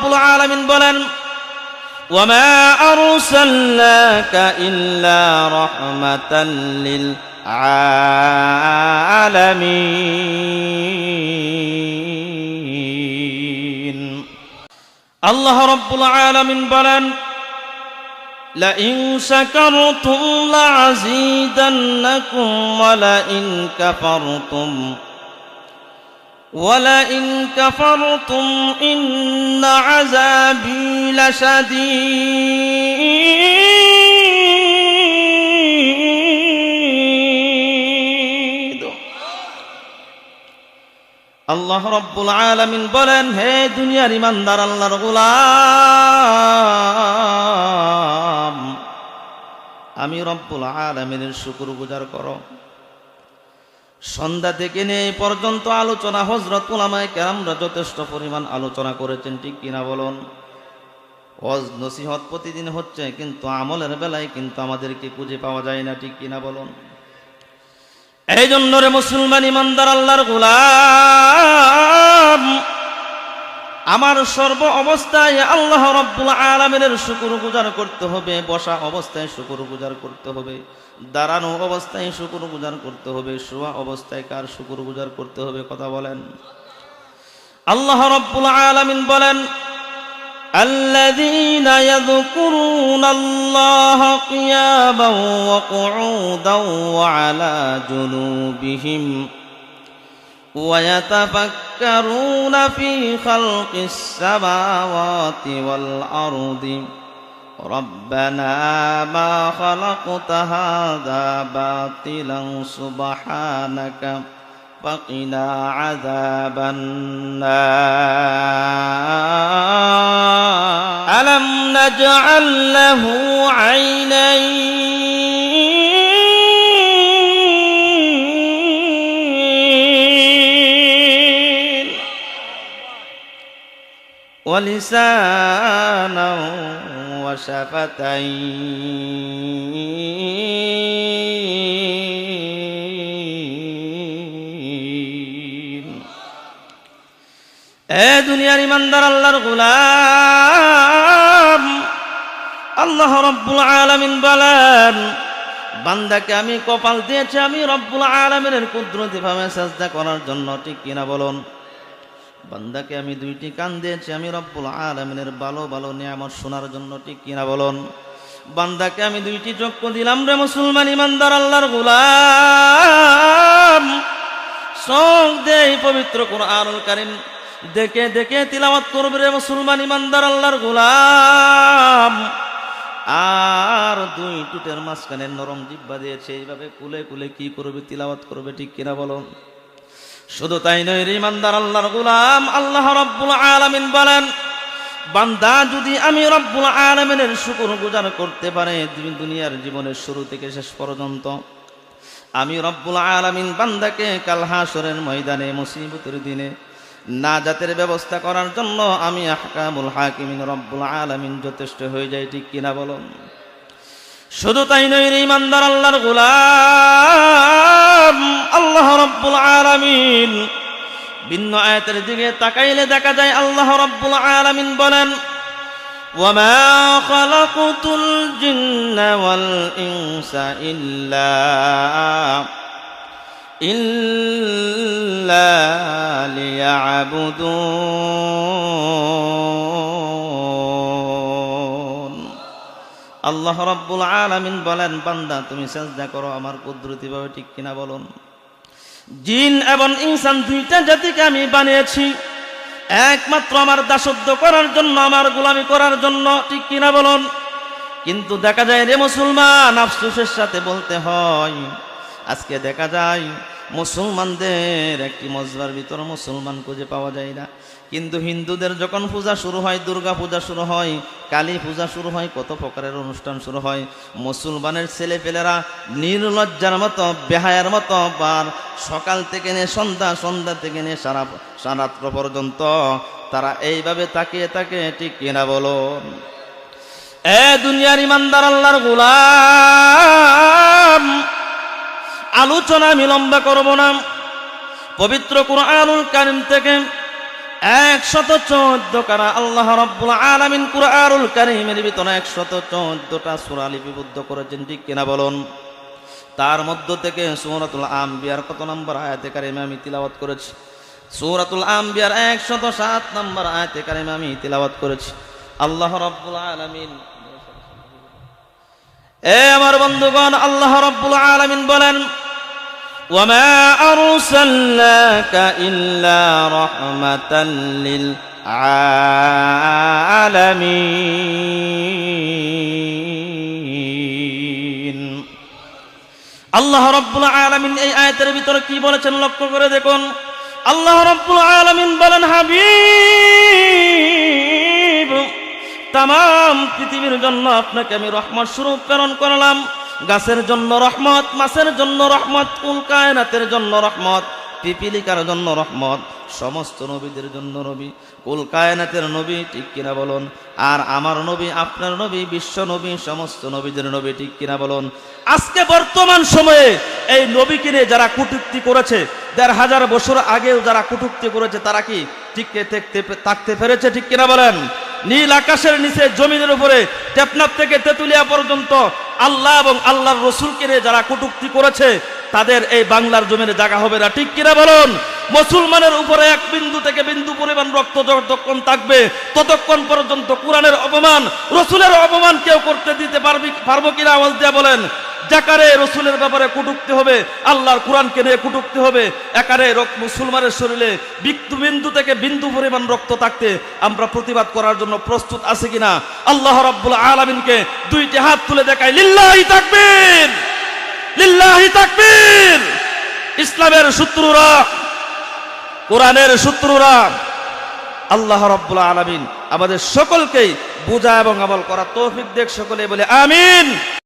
রাব্বুল আলামিন বলেন ওয়ামা আরসালনাকা ইল্লা রাহমাতাল লিল আলামিন। আল্লাহ রাব্বুল আলামিন বলেন লাইন শাকারতুম লাযীদান্নাকুম ওয়ালাইন কাফারতুম ইন্না আযাবী লাশাদীদ। আল্লাহ রাব্বুল আলামিন বলেন হে দুনিয়ার ঈমানদার আল্লাহর গোলাম, আমি রব্বুল আলামিনের শুকরগুজার করো। সন্ধ্যা থেকে নিয়ে এই পর্যন্ত আলোচনা হযরত উলামায়ে কেরামরা যথেষ্ট পরিমাণ আলোচনা করেছেন, ঠিক কিনা বলুন? ওয়াজ নসিহত প্রতিদিন হচ্ছে, কিন্তু আমলের বেলায় কিন্তু আমাদেরকে খুঁজে পাওয়া যায় না, ঠিক কিনা বলুন? এই জন্য রে মুসলমান ঈমানদার আল্লাহর গোলাম, আমার সর্ব অবস্থায় আল্লাহ রাব্বুল আলামিনের শুকরগুজার করতে হবে। বসা অবস্থায় শুকরগুজার করতে হবে, দাঁড়ানো অবস্থায় শুকরগুজার করতে হবে, শোয়া অবস্থায় কার শুকরগুজার করতে হবে? কথা বলেন। আল্লাহ রাব্বুল আলামিন বলেন আল্লাযীনা ইয়াযকুরুনাল্লাহা কিয়ামান ওয়া কুউদান ওয়া আলা জুনুবিহিম وَيَتَفَكَّرُونَ فِي خَلْقِ السَّمَاوَاتِ وَالْأَرْضِ رَبَّنَا مَا خَلَقْتَ هَذَا بَاطِلًا سُبْحَانَكَ فَقِنَا عَذَابَ النَّارِ أَلَمْ نَجْعَل لَّهُ عَيْنَيْنِ وَلِسَانًا وَشَفَتَيْنِ। এ দুনিয়ার ঈমানদার আল্লাহর গোলাম, আল্লাহ রাব্বুল আলামিন বলেন বান্দাকে আমি কপাল দিয়েছি আমি রব্বুল আলামিনের কুদরতি ভাবে সাজদা করার জন্য, ঠিক কিনা বলুন? বান্দাকে আমি দুইটি কান দিয়েছি আমি রব্বুল আলামিনের ভালো ভালো নিয়ামত শোনার জন্য, ঠিক কিনা বলুন? বান্দাকে আমি দুইটি চক্ষু দিলাম রে মুসলমান ঈমানদার আল্লাহর গোলাম, চোখ দেই পবিত্র কুরআনুল কারীম দেখে দেখে তিলাওয়াত করবে রে মুসলমান ঈমানদার আল্লাহর গোলাম। আর দুই টুটের মাঝখানে নরম জিহ্বা দিয়েছে, এইভাবে কুলে কুলে কি করবে? তিলাওয়াত করবে, ঠিক কিনা বলুন? শুধু তাই নয় রে ঈমানদার আল্লাহর গোলাম, আল্লাহ রাব্বুল আলামিন বলেন বান্দা যদি আমি রব্বুল আলামিনের শুকরগুজার করতে পারে দুনিয়ার জীবনের শুরু থেকে শেষ পর্যন্ত, আমি রব্বুল আলামিন বান্দাকে কাল হাসরের ময়দানে মুসিবতের দিনে নাজাতের ব্যবস্থা করার জন্য আমি আহকামুল হাকিমিন রব্বুল আলামিন যথেষ্ট হয়ে যায়, ঠিক কিনা বলুন? শুধু তাই নয় রে ঈমানদার আল্লাহর গোলাম, আল্লাহ রাব্বুল আলামিন ভিন্ন আয়াতের দিকে তাকাইলে দেখা যায় আল্লাহ রাব্বুল আলামিন বলেন ওয়ামা খালাকুতুল জিন্না ওয়াল ইনসা ইল্লা লিয়াবুদুন। আল্লাহ রাব্বুল আলামিন বলেন বান্দা তুমি সিজদা করো আমার কুদরতি ভাবে, ঠিক কিনা বলুন? জিন এবং ইনসান দুইটা জাতিকে আমি বানিয়েছি একমাত্র আমার দাসত্ব করার জন্য, আমার গোলামি করার জন্য, ঠিক কিনা বলুন? কিন্তু দেখা যায় রে মুসলমান, আফসোসের সাথে বলতে হয় আজকে দেখা যায় মুসলমানদের একটি মজবার ভিতর মুসলমান খুঁজে পাওয়া যায় না। কিন্তু হিন্দুদের যখন পূজা শুরু হয়, দুর্গা পূজা শুরু হয়, কালী পূজা শুরু হয়, কত প্রকারের অনুষ্ঠান শুরু হয়, মুসলমানের ছেলেপেলেরা নির্লজ্জার মতো বেহায়ার মতো বার সকাল থেকে নিয়ে সন্ধ্যা থেকে নিয়ে সারাত্র পর্যন্ত তারা এইভাবে তাকিয়ে থাকে, ঠিক কিনা বলো? এ দুনিয়ার ইমানদার আল্লাহর গোলাম, আলোচনা আমি লম্বা করব না। পবিত্র কুরআনুল কারীম থেকে 114 কারা আল্লাহ রাব্বুল আলামিন কুরআনুল কারীমের ভিতরে 114টা সূরা লিপিবদ্ধ করেছেন, ঠিক কিনা বলুন? তার মধ্য থেকে সূরাতুল আম্বিয়ার কত নম্বর আয়াতে কারিমা আমি তিলাওয়াত করেছি? সূরাতুল আম্বিয়ার 107 নম্বর আয়াতে কারিমা আমি তিলাওয়াত করেছি। আল্লাহ রাব্বুল আলামিন, আমার বন্ধুগণ, আল্লাহ রাব্বুল আলামিন বলেন, ওয়ামা আরসালনাকা ইল্লা রাহমাতাল লিল আলামিন। আল্লাহ রাব্বুল আলামিন এই আয়াতের ভিতরে কি বলেছেন লক্ষ্য করে দেখুন। আল্লাহ রাব্বুল আলামিন বলেন, হাবিব, তামাম পৃথিবীর জন্য আপনাকে আমি রহমত স্বরূপ প্রেরণ করলাম। গাছের জন্য রহমত, মাছের জন্য রহমত, কুল কায়নাতের জন্য রহমত, পিপিলিকার জন্য রহমত, সমস্ত নবীদের জন্য নবী, কুল কায়নাতের নবী, ঠিক কিনা বলুন? আর আমার নবী, আপনার নবী, বিশ্ব নবী, সমস্ত নবীদের নবী, ঠিক কিনা বলুন? আজকে বর্তমান সময়ে এই নবীকে নিয়ে যারা কটূক্তি করেছে, ১,৫০০ বছর আগেও যারা কটূক্তি করেছে, তারা কি টিকে থাকতে পেরেছে, ঠিক কিনা বলেন? নীল আকাশের নিচে, জমিনের উপরে, টেপনাফ থেকে তেতুলিয়া পর্যন্ত আল্লাহ এবং আল্লাহর রসুলকে নিয়ে যারা কটূক্তি করেছে, তাদের এই বাংলার জমিনে জায়গা হবে না, ঠিক কিনা বলুন? মুসলমানের উপরে এক বিন্দু থেকে বিন্দু পরিমাণ রক্ত যতক্ষণ থাকবে, ততক্ষণ পর্যন্ত কোরআনের অপমান, রসুলের অপমান কেউ করতে দিতে পারবো কিনা? আওয়াজ দিয়ে বলেন। যাকারে রসুলের ব্যাপারে কটূক্তি হবে, আল্লাহর কোরআনকে নিয়ে কটূক্তি হবে, একারে মুসলমানের শরীরে বিন্দু থেকে বিন্দু পরিমাণ রক্ত থাকতে আমরা প্রতিবাদ করার জন্য প্রস্তুত আছি কিনা? আল্লাহ রাব্বুল আলামিনকে দুইটি হাত তুলে দেখাই, লিল্লাহি তাকবীর, লিল্লাহি তাকবীর। ইসলামের শত্রুরা, কোরআনের শত্রুরা, আল্লাহ রাব্বুল আলামিন আমাদের সকলকেই বুঝা এবং আমল করা তৌফিক দেখ, সকলে বলে আমিন।